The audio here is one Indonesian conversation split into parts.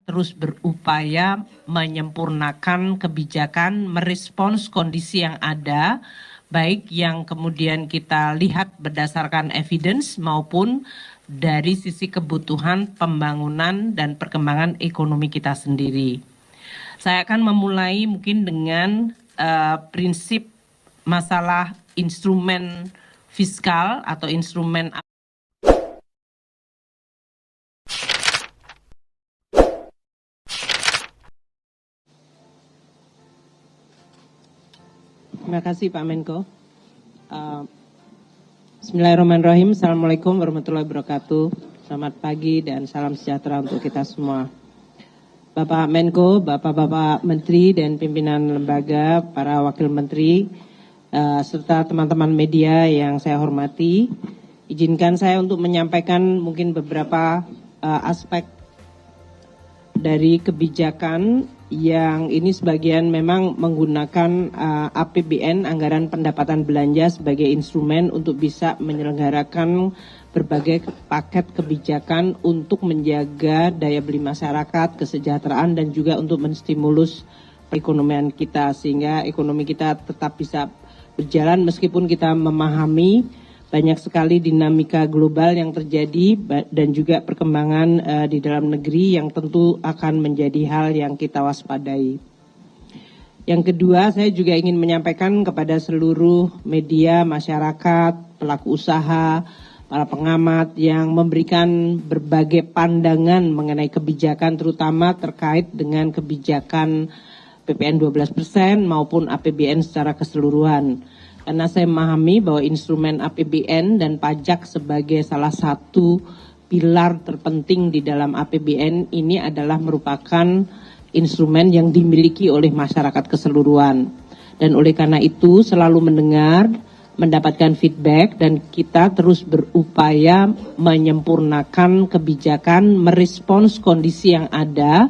terus berupaya menyempurnakan kebijakan, merespons kondisi yang ada, baik yang kemudian kita lihat berdasarkan evidence maupun dari sisi kebutuhan pembangunan dan perkembangan ekonomi kita sendiri. Saya akan memulai mungkin dengan prinsip masalah instrumen fiskal atau instrumen. Terima kasih Pak Menko. Bismillahirrahmanirrahim. Assalamualaikum warahmatullahi wabarakatuh. Selamat pagi dan salam sejahtera untuk kita semua. Bapak Menko, Bapak-Bapak Menteri dan pimpinan lembaga, para wakil menteri, serta teman-teman media yang saya hormati, izinkan saya untuk menyampaikan mungkin beberapa aspek dari kebijakan yang ini sebagian memang menggunakan APBN, anggaran pendapatan belanja, sebagai instrumen untuk bisa menyelenggarakan berbagai paket kebijakan untuk menjaga daya beli masyarakat, kesejahteraan, dan juga untuk menstimulus perekonomian kita sehingga ekonomi kita tetap bisa berjalan meskipun kita memahami banyak sekali dinamika global yang terjadi dan juga perkembangan di dalam negeri yang tentu akan menjadi hal yang kita waspadai. Yang kedua, saya juga ingin menyampaikan kepada seluruh media, masyarakat, pelaku usaha, para pengamat yang memberikan berbagai pandangan mengenai kebijakan, terutama terkait dengan kebijakan PPN 12% maupun APBN secara keseluruhan. Karena saya memahami bahwa instrumen APBN dan pajak sebagai salah satu pilar terpenting di dalam APBN ini adalah merupakan instrumen yang dimiliki oleh masyarakat keseluruhan. Dan oleh karena itu selalu mendengar, mendapatkan feedback, dan kita terus berupaya menyempurnakan kebijakan, merespons kondisi yang ada,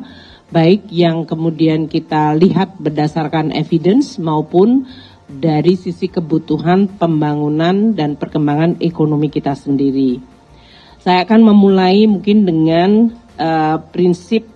baik yang kemudian kita lihat berdasarkan evidence maupun dari sisi kebutuhan pembangunan dan perkembangan ekonomi kita sendiri. Saya akan memulai mungkin dengan prinsip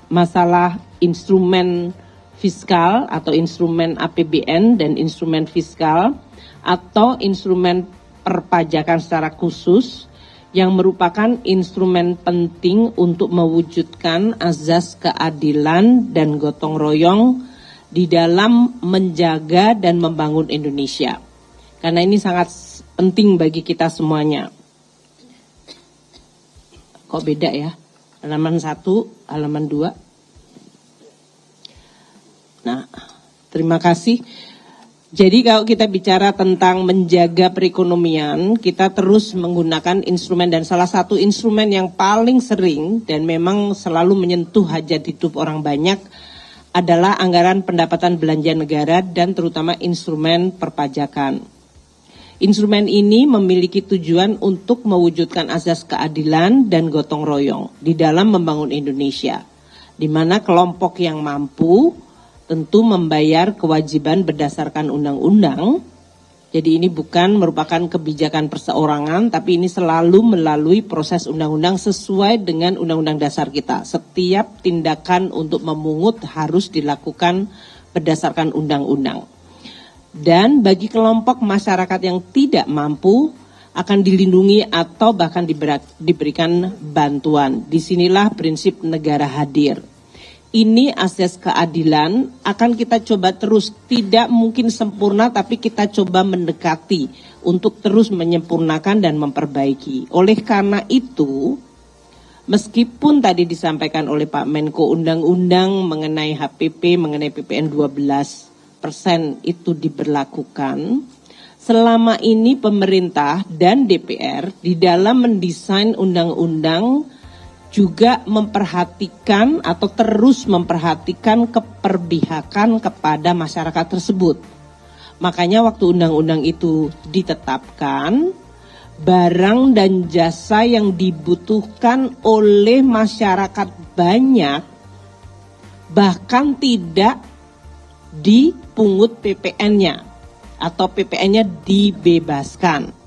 masalah instrumen fiskal atau instrumen APBN dan instrumen fiskal atau instrumen perpajakan secara khusus yang merupakan instrumen penting untuk mewujudkan azas keadilan dan gotong royong di dalam menjaga dan membangun Indonesia. Karena ini sangat penting bagi kita semuanya. Kok beda ya? Halaman 1, halaman 2. Nah, terima kasih. Jadi kalau kita bicara tentang menjaga perekonomian, kita terus menggunakan instrumen, dan salah satu instrumen yang paling sering dan memang selalu menyentuh hajat hidup orang banyak adalah anggaran pendapatan belanja negara dan terutama instrumen perpajakan. Instrumen ini memiliki tujuan untuk mewujudkan azas keadilan dan gotong royong di dalam membangun Indonesia, di mana kelompok yang mampu tentu membayar kewajiban berdasarkan undang-undang. Jadi ini bukan merupakan kebijakan perseorangan, tapi ini selalu melalui proses undang-undang sesuai dengan undang-undang dasar kita. Setiap tindakan untuk memungut harus dilakukan berdasarkan undang-undang. Dan bagi kelompok masyarakat yang tidak mampu akan dilindungi atau bahkan diberikan bantuan. Disinilah prinsip negara hadir. Ini asas keadilan akan kita coba terus, tidak mungkin sempurna tapi kita coba mendekati untuk terus menyempurnakan dan memperbaiki. Oleh karena itu, meskipun tadi disampaikan oleh Pak Menko undang-undang mengenai HPP, mengenai PPN 12% itu diberlakukan, selama ini pemerintah dan DPR di dalam mendesain undang-undang juga memperhatikan atau terus memperhatikan keperpihakan kepada masyarakat tersebut. Makanya waktu undang-undang itu ditetapkan, barang dan jasa yang dibutuhkan oleh masyarakat banyak bahkan tidak dipungut PPN-nya atau PPN-nya dibebaskan.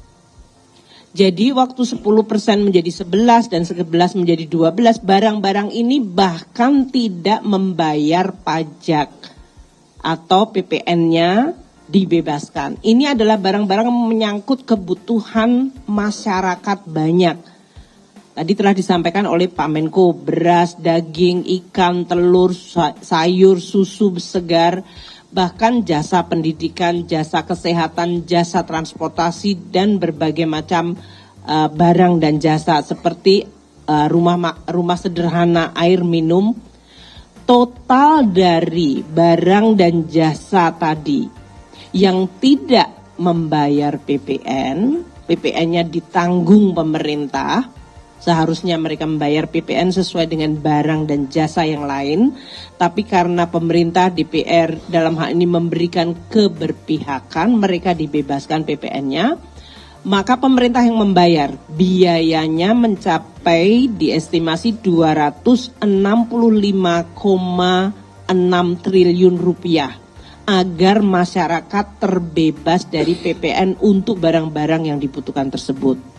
Jadi waktu 10% menjadi 11 dan 11 menjadi 12, barang-barang ini bahkan tidak membayar pajak atau PPN-nya dibebaskan. Ini adalah barang-barang yang menyangkut kebutuhan masyarakat banyak. Tadi telah disampaikan oleh Pak Menko, beras, daging, ikan, telur, sayur, susu segar, bahkan jasa pendidikan, jasa kesehatan, jasa transportasi, dan berbagai macam barang dan jasa seperti rumah sederhana, air minum. Total dari barang dan jasa tadi yang tidak membayar PPN, PPN-nya ditanggung pemerintah. Seharusnya mereka membayar PPN sesuai dengan barang dan jasa yang lain. Tapi karena pemerintah DPR dalam hal ini memberikan keberpihakan, mereka dibebaskan PPN-nya. Maka pemerintah yang membayar, biayanya mencapai diestimasi 265,6 triliun rupiah. Agar masyarakat terbebas dari PPN untuk barang-barang yang dibutuhkan tersebut.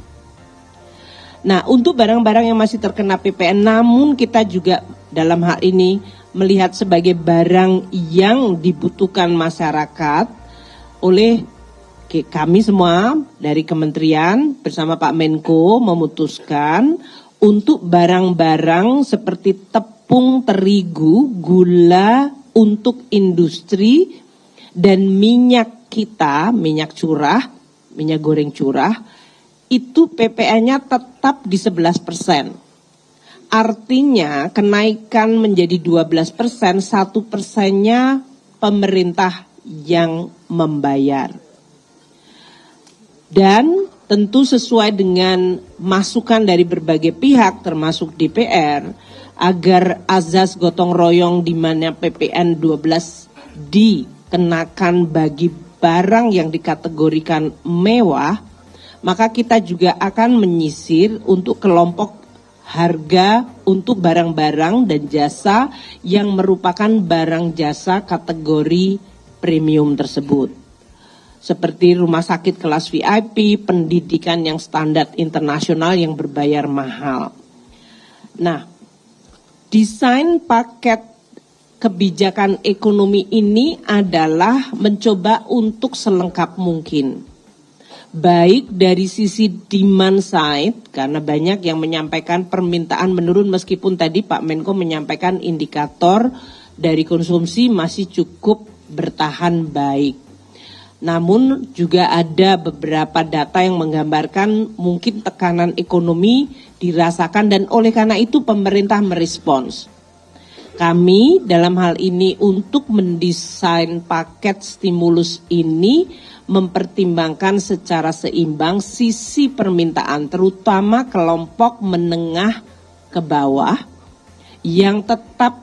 Nah, untuk barang-barang yang masih terkena PPN, namun kita juga dalam hal ini melihat sebagai barang yang dibutuhkan masyarakat oleh kami semua dari kementerian bersama Pak Menko memutuskan untuk barang-barang seperti tepung terigu, gula untuk industri, dan minyak kita, minyak curah, minyak goreng curah, itu PPN-nya tetap di 11%. Artinya kenaikan menjadi 12%, 1%-nya pemerintah yang membayar. Dan tentu sesuai dengan masukan dari berbagai pihak termasuk DPR, agar azas gotong royong di mana PPN 12 dikenakan bagi barang yang dikategorikan mewah, maka kita juga akan menyisir untuk kelompok harga untuk barang-barang dan jasa yang merupakan barang jasa kategori premium tersebut. Seperti rumah sakit kelas VIP, pendidikan yang standar internasional yang berbayar mahal. Nah, desain paket kebijakan ekonomi ini adalah mencoba untuk selengkap mungkin. Baik dari sisi demand side, karena banyak yang menyampaikan permintaan menurun meskipun tadi Pak Menko menyampaikan indikator dari konsumsi masih cukup bertahan baik. Namun juga ada beberapa data yang menggambarkan mungkin tekanan ekonomi dirasakan dan oleh karena itu pemerintah merespons. Kami dalam hal ini untuk mendesain paket stimulus ini mempertimbangkan secara seimbang sisi permintaan terutama kelompok menengah ke bawah yang tetap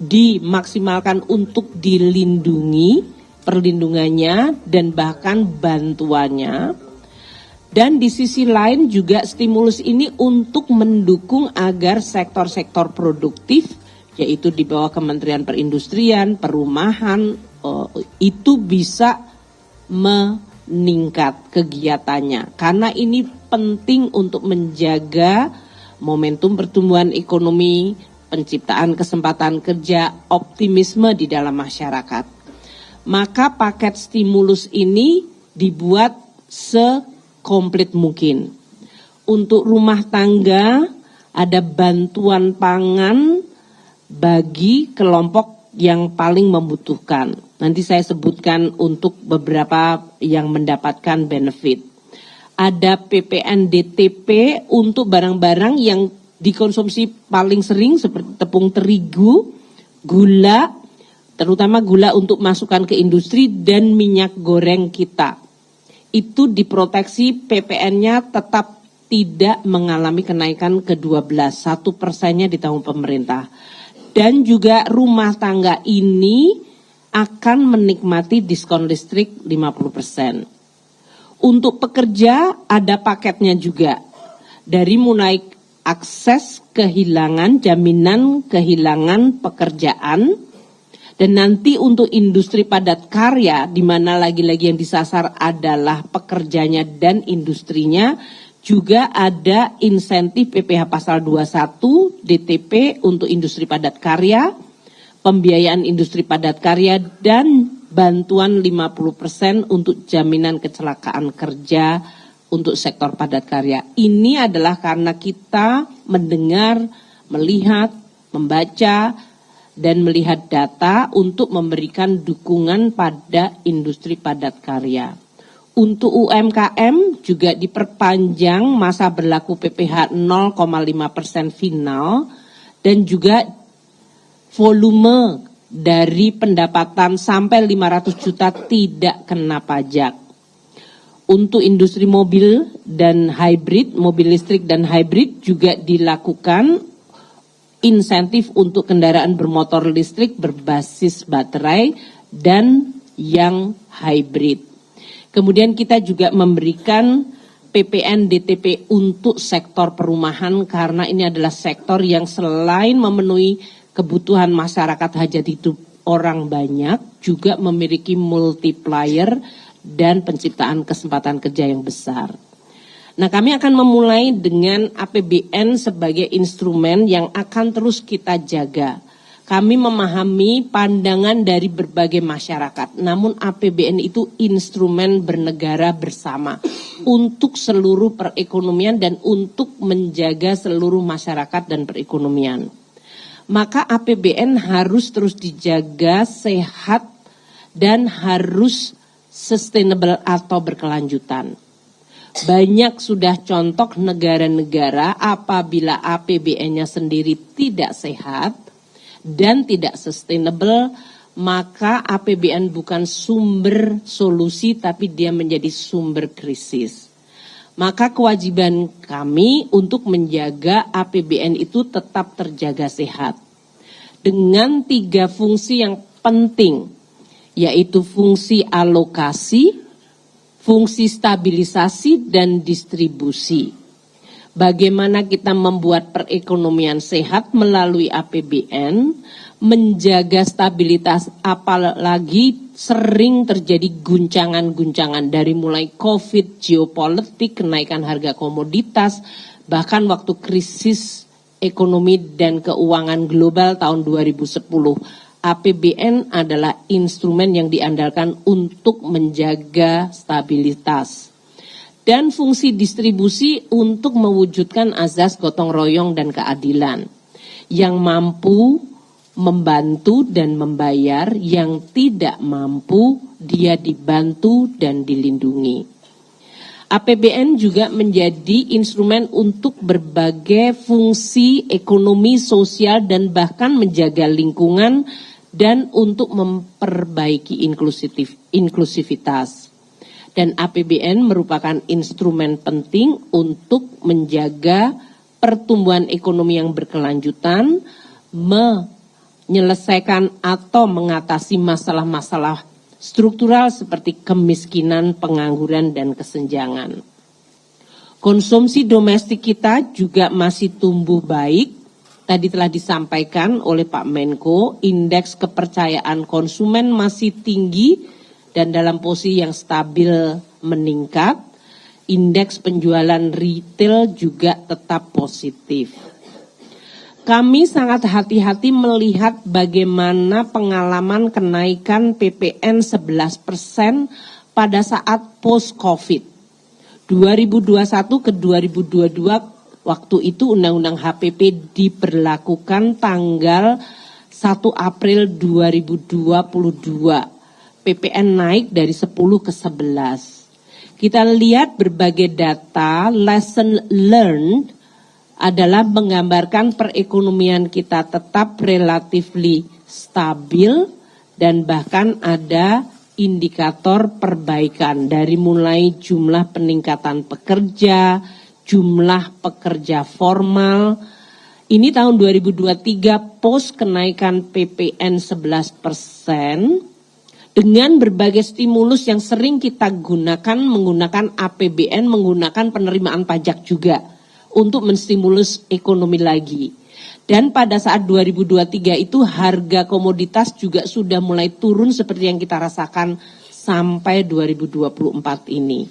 dimaksimalkan untuk dilindungi perlindungannya dan bahkan bantuannya. Dan di sisi lain juga stimulus ini untuk mendukung agar sektor-sektor produktif yaitu di bawah Kementerian Perindustrian, Perumahan itu bisa meningkat kegiatannya karena ini penting untuk menjaga momentum pertumbuhan ekonomi, penciptaan kesempatan kerja, optimisme di dalam masyarakat. Maka paket stimulus ini dibuat sekomplit mungkin. Untuk rumah tangga ada bantuan pangan bagi kelompok yang paling membutuhkan. Nanti saya sebutkan untuk beberapa yang mendapatkan benefit. Ada PPN DTP untuk barang-barang yang dikonsumsi paling sering seperti tepung terigu, gula, terutama gula untuk masukan ke industri dan minyak goreng kita. Itu diproteksi PPN-nya tetap tidak mengalami kenaikan ke-12, 1%-nya ditanggung pemerintah. Dan juga rumah tangga ini akan menikmati diskon listrik 50%. Untuk pekerja ada paketnya juga. Dari mulai akses kehilangan, jaminan kehilangan pekerjaan. Dan nanti untuk industri padat karya, di mana lagi-lagi yang disasar adalah pekerjanya dan industrinya, Juga ada insentif PPh pasal 21 DTP untuk industri padat karya, pembiayaan industri padat karya, dan bantuan 50% untuk jaminan kecelakaan kerja untuk sektor padat karya. Ini adalah karena kita mendengar, melihat, membaca, dan melihat data untuk memberikan dukungan pada industri padat karya. Untuk UMKM juga diperpanjang masa berlaku PPh 0,5% final dan juga volume dari pendapatan sampai 500 juta tidak kena pajak. Untuk industri mobil dan hybrid, mobil listrik dan hybrid juga dilakukan insentif untuk kendaraan bermotor listrik berbasis baterai dan yang hybrid. Kemudian kita juga memberikan PPN DTP untuk sektor perumahan karena ini adalah sektor yang selain memenuhi kebutuhan masyarakat hajat hidup orang banyak, juga memiliki multiplier dan penciptaan kesempatan kerja yang besar. Nah, kami akan memulai dengan APBN sebagai instrumen yang akan terus kita jaga. Kami memahami pandangan dari berbagai masyarakat, namun APBN itu instrumen bernegara bersama untuk seluruh perekonomian dan untuk menjaga seluruh masyarakat dan perekonomian. Maka APBN harus terus dijaga sehat dan harus sustainable atau berkelanjutan. Banyak sudah contoh negara-negara apabila APBN-nya sendiri tidak sehat dan tidak sustainable, maka APBN bukan sumber solusi tapi dia menjadi sumber krisis. Maka kewajiban kami untuk menjaga APBN itu tetap terjaga sehat. Dengan 3 fungsi yang penting, yaitu fungsi alokasi, fungsi stabilisasi, dan distribusi. Bagaimana kita membuat perekonomian sehat melalui APBN, menjaga stabilitas apalagi sering terjadi guncangan-guncangan dari mulai COVID, geopolitik, kenaikan harga komoditas, bahkan waktu krisis ekonomi dan keuangan global tahun 2010. APBN adalah instrumen yang diandalkan untuk menjaga stabilitas. Dan fungsi distribusi untuk mewujudkan azas gotong royong dan keadilan. Yang mampu membantu dan membayar, yang tidak mampu dia dibantu dan dilindungi. APBN juga menjadi instrumen untuk berbagai fungsi ekonomi, sosial, dan bahkan menjaga lingkungan dan untuk memperbaiki inklusivitas. Dan APBN merupakan instrumen penting untuk menjaga pertumbuhan ekonomi yang berkelanjutan, menyelesaikan atau mengatasi masalah-masalah struktural seperti kemiskinan, pengangguran, dan kesenjangan. Konsumsi domestik kita juga masih tumbuh baik. Tadi telah disampaikan oleh Pak Menko, indeks kepercayaan konsumen masih tinggi dan dalam posisi yang stabil meningkat. Indeks penjualan retail juga tetap positif. Kami sangat hati-hati melihat bagaimana pengalaman kenaikan PPN 11% pada saat post-COVID. 2021 ke 2022, waktu itu Undang-Undang HPP diberlakukan tanggal 1 April 2022. PPN naik dari 10 ke 11. Kita lihat berbagai data, lesson learned adalah menggambarkan perekonomian kita tetap relatively stabil dan bahkan ada indikator perbaikan dari mulai jumlah peningkatan pekerja, jumlah pekerja formal. Ini tahun 2023 post kenaikan PPN 11%. Dengan berbagai stimulus yang sering kita gunakan, menggunakan APBN, menggunakan penerimaan pajak juga untuk menstimulus ekonomi lagi. Dan pada saat 2023 itu harga komoditas juga sudah mulai turun seperti yang kita rasakan sampai 2024 ini.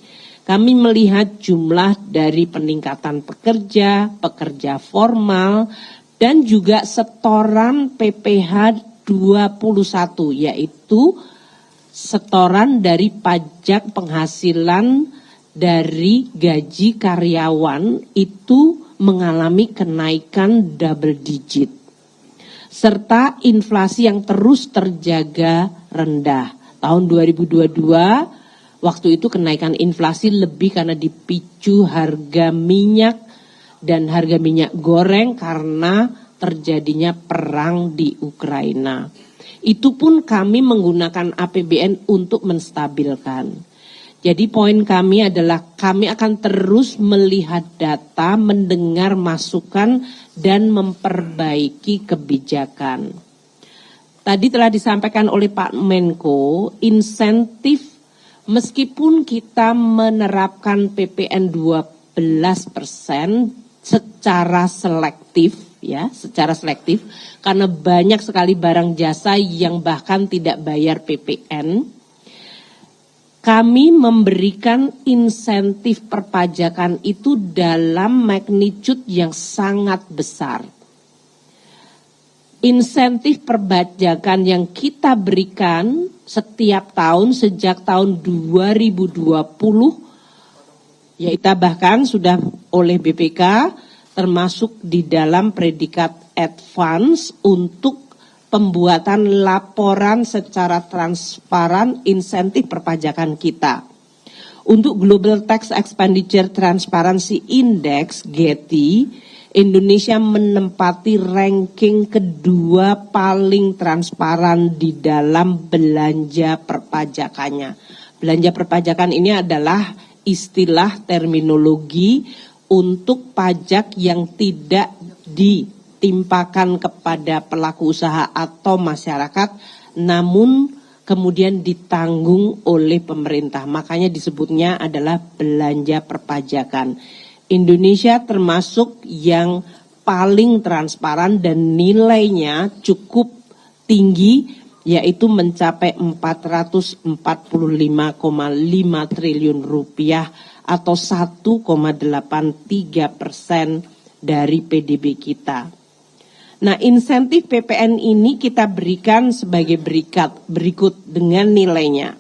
kami melihat jumlah dari peningkatan pekerja, pekerja formal, dan juga setoran PPh 21, yaitu setoran dari pajak penghasilan dari gaji karyawan itu mengalami kenaikan double digit. Serta inflasi yang terus terjaga rendah. Tahun 2022, waktu itu kenaikan inflasi lebih karena dipicu harga minyak dan harga minyak goreng karena terjadinya perang di Ukraina. Itu pun kami menggunakan APBN untuk menstabilkan. Jadi poin kami adalah kami akan terus melihat data, mendengar masukan, dan memperbaiki kebijakan. Tadi telah disampaikan oleh Pak Menko, insentif meskipun kita menerapkan PPN 12% secara selektif, ya, secara selektif, karena banyak sekali barang jasa yang bahkan tidak bayar PPN, kami memberikan insentif perpajakan itu dalam magnitude yang sangat besar. Insentif perpajakan yang kita berikan setiap tahun sejak tahun 2020, yaitu bahkan sudah oleh BPK termasuk di dalam predikat advance untuk pembuatan laporan secara transparan insentif perpajakan kita. Untuk Global Tax Expenditure Transparency Index, GETI, Indonesia menempati ranking kedua paling transparan di dalam belanja perpajakannya. Belanja perpajakan ini adalah istilah terminologi untuk pajak yang tidak ditimpakan kepada pelaku usaha atau masyarakat, namun kemudian ditanggung oleh pemerintah. Makanya disebutnya adalah belanja perpajakan. Indonesia termasuk yang paling transparan dan nilainya cukup tinggi, yaitu mencapai 445,5 triliun rupiah atau 1,83% dari PDB kita. Nah, insentif PPN ini kita berikan sebagai berikut dengan nilainya.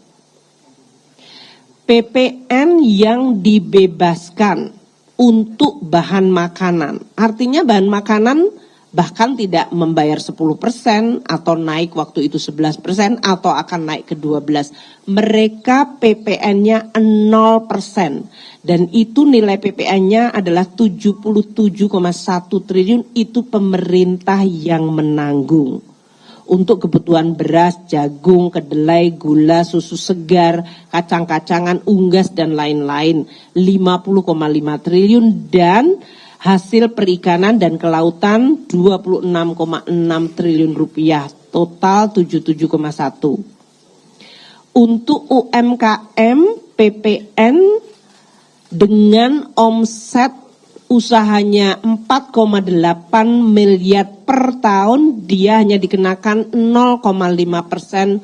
PPN yang dibebaskan untuk bahan makanan, artinya bahan makanan bahkan tidak membayar 10% atau naik waktu itu 11% atau akan naik ke 12%. Mereka PPN-nya 0% dan itu nilai PPN-nya adalah 77,1 triliun, itu pemerintah yang menanggung. Untuk kebutuhan beras, jagung, kedelai, gula, susu segar, kacang-kacangan, unggas dan lain-lain 50,5 triliun dan hasil perikanan dan kelautan 26,6 triliun rupiah, total 77,1. Untuk UMKM PPN dengan omset usahanya 4,8 miliar per tahun, dia hanya dikenakan 0,5%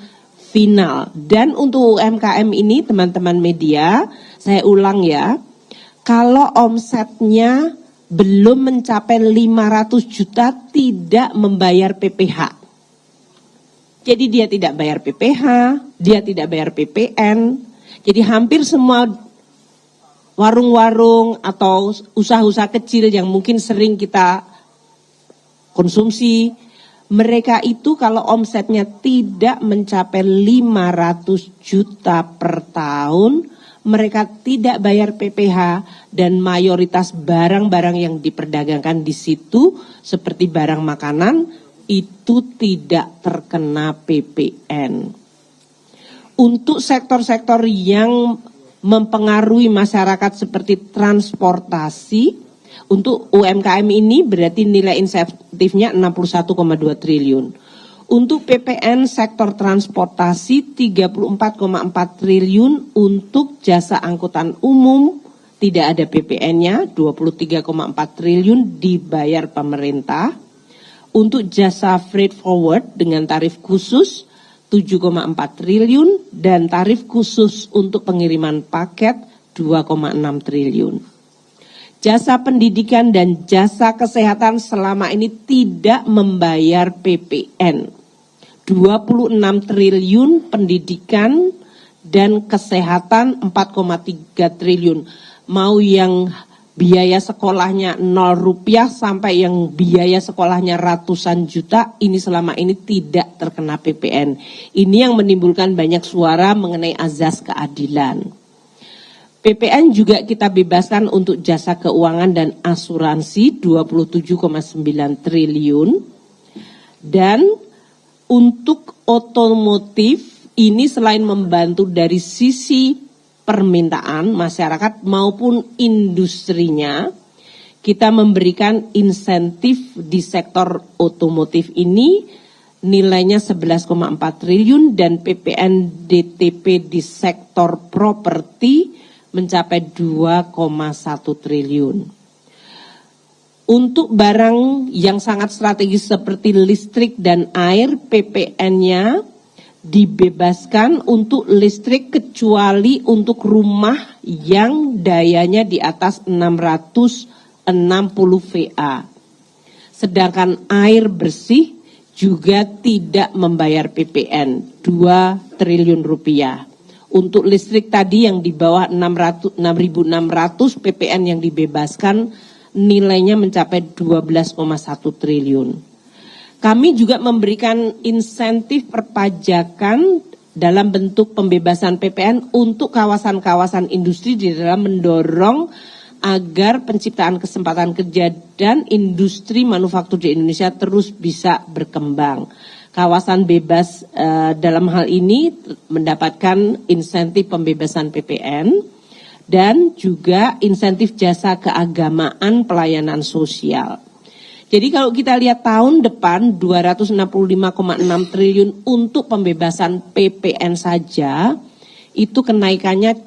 final. Dan untuk UMKM ini teman-teman media, saya ulang ya, kalau omsetnya belum mencapai 500 juta tidak membayar PPh. Jadi dia tidak bayar PPh, dia tidak bayar PPN. Jadi hampir semua warung-warung atau usaha-usaha kecil yang mungkin sering kita konsumsi, mereka itu kalau omsetnya tidak mencapai 500 juta per tahun, mereka tidak bayar PPh dan mayoritas barang-barang yang diperdagangkan di situ seperti barang makanan itu tidak terkena PPN. Untuk sektor-sektor yang mempengaruhi masyarakat seperti transportasi, untuk UMKM ini berarti nilai insentifnya 61,2 triliun. Untuk PPN sektor transportasi 34,4 triliun, untuk jasa angkutan umum tidak ada PPN-nya 23,4 triliun dibayar pemerintah. Untuk jasa freight forward dengan tarif khusus 7,4 triliun dan tarif khusus untuk pengiriman paket 2,6 triliun. Jasa pendidikan dan jasa kesehatan selama ini tidak membayar PPN. 26 triliun pendidikan dan kesehatan 4,3 triliun. Mau yang biaya sekolahnya 0 rupiah sampai yang biaya sekolahnya ratusan juta, ini selama ini tidak terkena PPN. Ini yang menimbulkan banyak suara mengenai azas keadilan. PPN juga kita bebaskan untuk jasa keuangan dan asuransi 27,9 triliun. Dan untuk otomotif ini selain membantu dari sisi permintaan masyarakat maupun industrinya, kita memberikan insentif di sektor otomotif ini nilainya 11,4 triliun dan PPN DTP di sektor properti mencapai 2,1 triliun. Untuk barang yang sangat strategis seperti listrik dan air, PPN-nya dibebaskan untuk listrik kecuali untuk rumah yang dayanya di atas 660 VA. Sedangkan air bersih juga tidak membayar PPN, 2 triliun rupiah. Untuk listrik tadi yang di bawah 6.600 PPN yang dibebaskan nilainya mencapai 12,1 triliun. Kami juga memberikan insentif perpajakan dalam bentuk pembebasan PPN untuk kawasan-kawasan industri di dalam mendorong agar penciptaan kesempatan kerja dan industri manufaktur di Indonesia terus bisa berkembang. Kawasan bebas dalam hal ini mendapatkan insentif pembebasan PPN dan juga insentif jasa keagamaan pelayanan sosial. Jadi kalau kita lihat tahun depan 265,6 triliun untuk pembebasan PPN saja, itu kenaikannya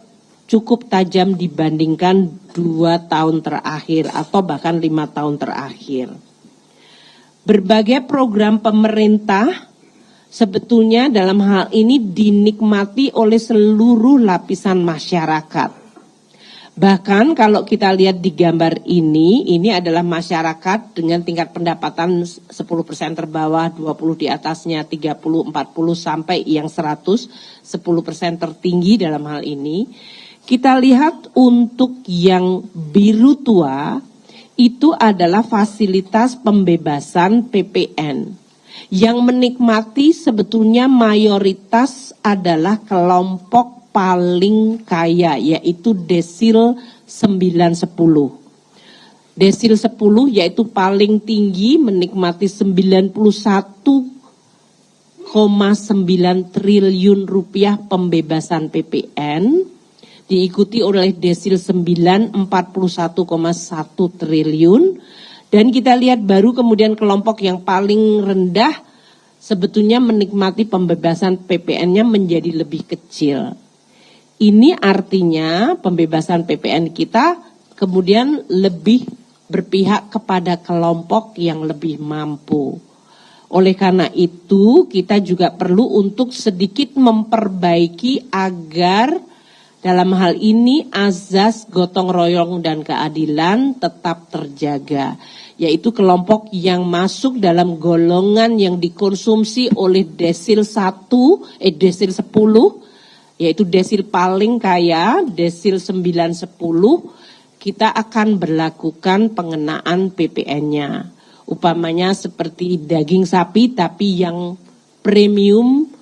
cukup tajam dibandingkan 2 tahun terakhir atau bahkan 5 tahun terakhir. Berbagai program pemerintah sebetulnya dalam hal ini dinikmati oleh seluruh lapisan masyarakat. Bahkan kalau kita lihat di gambar ini adalah masyarakat dengan tingkat pendapatan 10% terbawah, 20 di atasnya, 30, 40 sampai yang 100, 10% tertinggi dalam hal ini. Kita lihat untuk yang biru tua, itu adalah fasilitas pembebasan PPN. Yang menikmati sebetulnya mayoritas adalah kelompok paling kaya, yaitu desil 910. Desil 10 yaitu paling tinggi menikmati 91,9 triliun rupiah pembebasan PPN. Diikuti oleh desil 9 41,1 triliun dan kita lihat baru kemudian kelompok yang paling rendah sebetulnya menikmati pembebasan PPN-nya menjadi lebih kecil. Ini artinya pembebasan PPN kita kemudian lebih berpihak kepada kelompok yang lebih mampu. Oleh karena itu kita juga perlu untuk sedikit memperbaiki agar dalam hal ini azas gotong royong dan keadilan tetap terjaga, yaitu kelompok yang masuk dalam golongan yang dikonsumsi oleh desil 10, yaitu desil paling kaya, desil 910, kita akan berlakukan pengenaan PPN-nya. Upamanya seperti daging sapi tapi yang premium,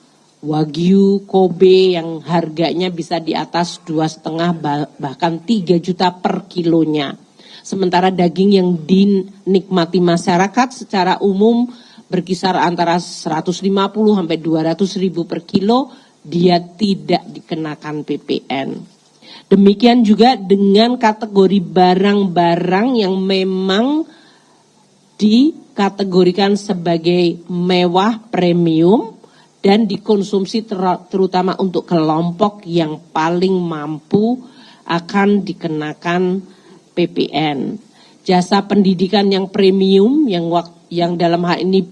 Wagyu, Kobe yang harganya bisa di atas 2,5 bahkan 3 juta per kilonya. Sementara daging yang dinikmati masyarakat secara umum berkisar antara 150 sampai 200 ribu per kilo, dia tidak dikenakan PPN. Demikian juga dengan kategori barang-barang yang memang dikategorikan sebagai mewah premium dan dikonsumsi terutama untuk kelompok yang paling mampu akan dikenakan PPN. Jasa pendidikan yang premium yang dalam hal ini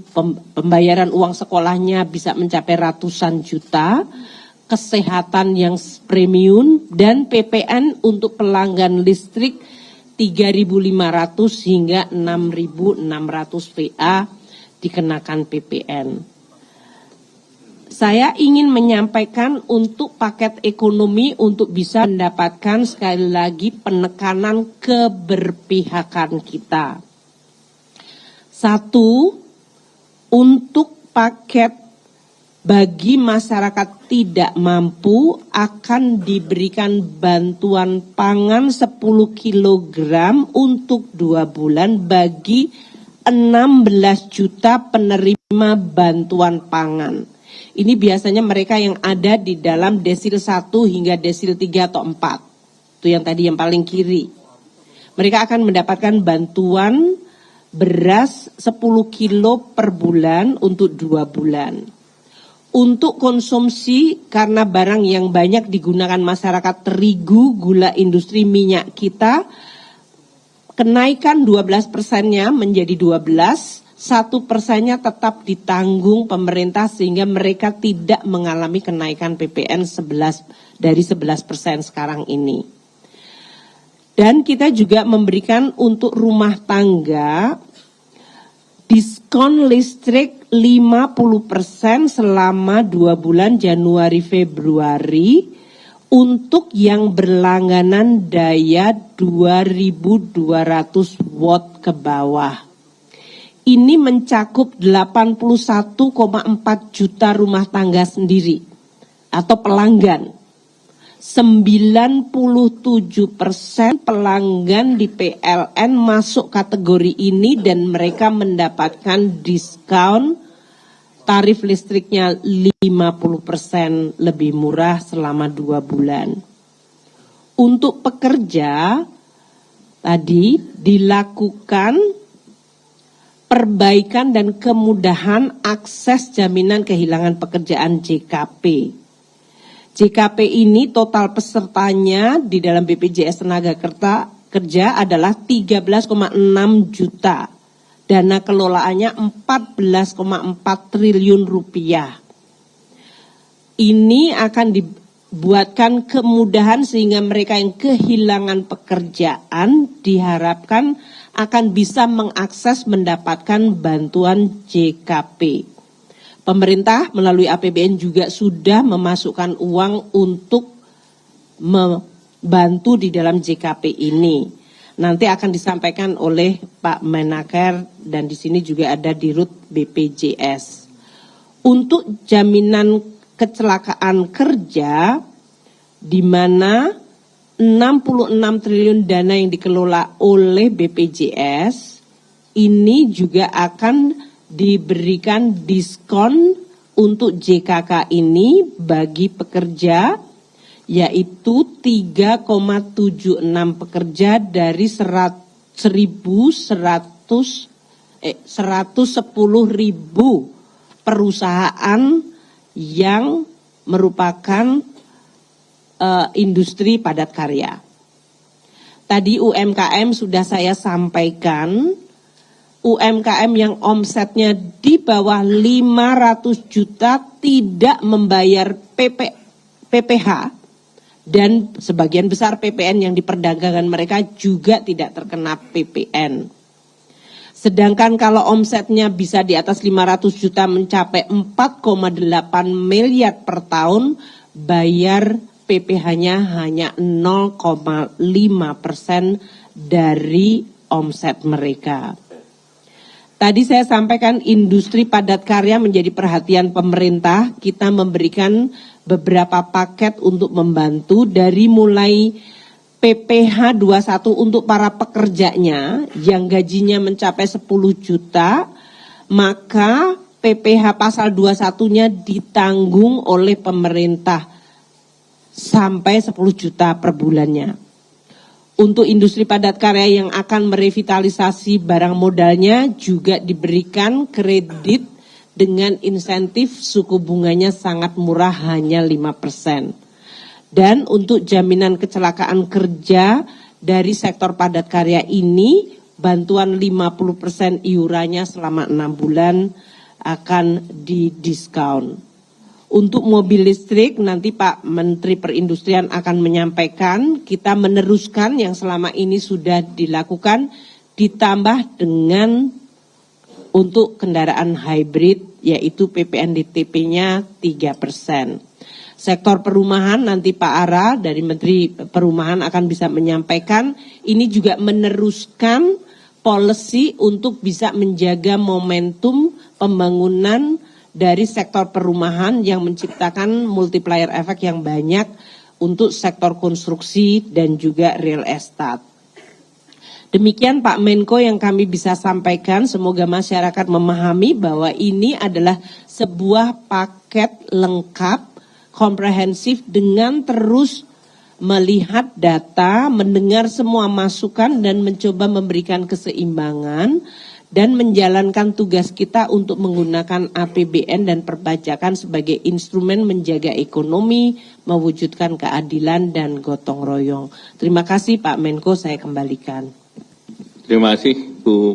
pembayaran uang sekolahnya bisa mencapai ratusan juta, kesehatan yang premium, dan PPN untuk pelanggan listrik 3.500 hingga 6.600 VA dikenakan PPN. Saya ingin menyampaikan untuk paket ekonomi untuk bisa mendapatkan sekali lagi penekanan keberpihakan kita. Satu, untuk paket bagi masyarakat tidak mampu akan diberikan bantuan pangan 10 kg untuk 2 bulan bagi 16 juta penerima bantuan pangan. Ini biasanya mereka yang ada di dalam desil 1 hingga desil 3 atau 4. Itu yang tadi yang paling kiri. Mereka akan mendapatkan bantuan beras 10 kilo per bulan untuk 2 bulan. Untuk konsumsi, karena barang yang banyak digunakan masyarakat terigu, gula industri minyak kita, kenaikan 12%-nya menjadi 12%. 1%-nya tetap ditanggung pemerintah sehingga mereka tidak mengalami kenaikan PPN 11% sekarang ini. Dan kita juga memberikan untuk rumah tangga diskon listrik 50% selama 2 bulan Januari Februari untuk yang berlangganan daya 2.200 watt ke bawah. Ini mencakup 81,4 juta rumah tangga sendiri atau pelanggan. 97% pelanggan di PLN masuk kategori ini dan mereka mendapatkan diskon tarif listriknya 50% lebih murah selama 2 bulan. Untuk pekerja tadi dilakukan perbaikan dan kemudahan akses jaminan kehilangan pekerjaan JKP. JKP ini total pesertanya di dalam BPJS Tenaga Kerja adalah 13,6 juta. Dana kelolaannya 14,4 triliun rupiah. Ini akan dibuatkan kemudahan sehingga mereka yang kehilangan pekerjaan diharapkan akan bisa mengakses mendapatkan bantuan JKP. Pemerintah melalui APBN juga sudah memasukkan uang untuk membantu di dalam JKP ini. Nanti akan disampaikan oleh Pak Menaker dan di sini juga ada Dirut BPJS. Untuk jaminan kecelakaan kerja di mana 66 triliun dana yang dikelola oleh BPJS ini juga akan diberikan diskon untuk JKK ini bagi pekerja, yaitu 3,76 pekerja dari 110.000 perusahaan yang merupakan industri padat karya. Tadi UMKM sudah saya sampaikan, UMKM yang omsetnya di bawah 500 juta tidak membayar PPH dan sebagian besar PPN yang diperdagangkan mereka juga tidak terkena PPN. Sedangkan kalau omsetnya bisa di atas 500 juta mencapai 4,8 miliar per tahun, bayar PPH-nya hanya 0,5% dari omset mereka. Tadi saya sampaikan industri padat karya menjadi perhatian pemerintah. Kita memberikan beberapa paket untuk membantu dari mulai PPH 21 untuk para pekerjanya yang gajinya mencapai 10 juta, maka PPH pasal 21-nya ditanggung oleh pemerintah sampai 10 juta per bulannya. Untuk industri padat karya yang akan merevitalisasi barang modalnya juga diberikan kredit dengan insentif suku bunganya sangat murah hanya 5%. Dan untuk jaminan kecelakaan kerja dari sektor padat karya ini bantuan 50% iurannya selama 6 bulan akan didiskon. Untuk mobil listrik nanti Pak Menteri Perindustrian akan menyampaikan, kita meneruskan yang selama ini sudah dilakukan ditambah dengan untuk kendaraan hybrid yaitu PPNDTP-nya 3%. Sektor perumahan nanti Pak Ara dari Menteri Perumahan akan bisa menyampaikan, ini juga meneruskan policy untuk bisa menjaga momentum pembangunan dari sektor perumahan yang menciptakan multiplier efek yang banyak untuk sektor konstruksi dan juga real estate. Demikian Pak Menko yang kami bisa sampaikan, semoga masyarakat memahami bahwa ini adalah sebuah paket lengkap, komprehensif dengan terus melihat data, mendengar semua masukan dan mencoba memberikan keseimbangan dan menjalankan tugas kita untuk menggunakan APBN dan perpajakan sebagai instrumen menjaga ekonomi, mewujudkan keadilan dan gotong royong. Terima kasih Pak Menko, saya kembalikan. Terima kasih Bu.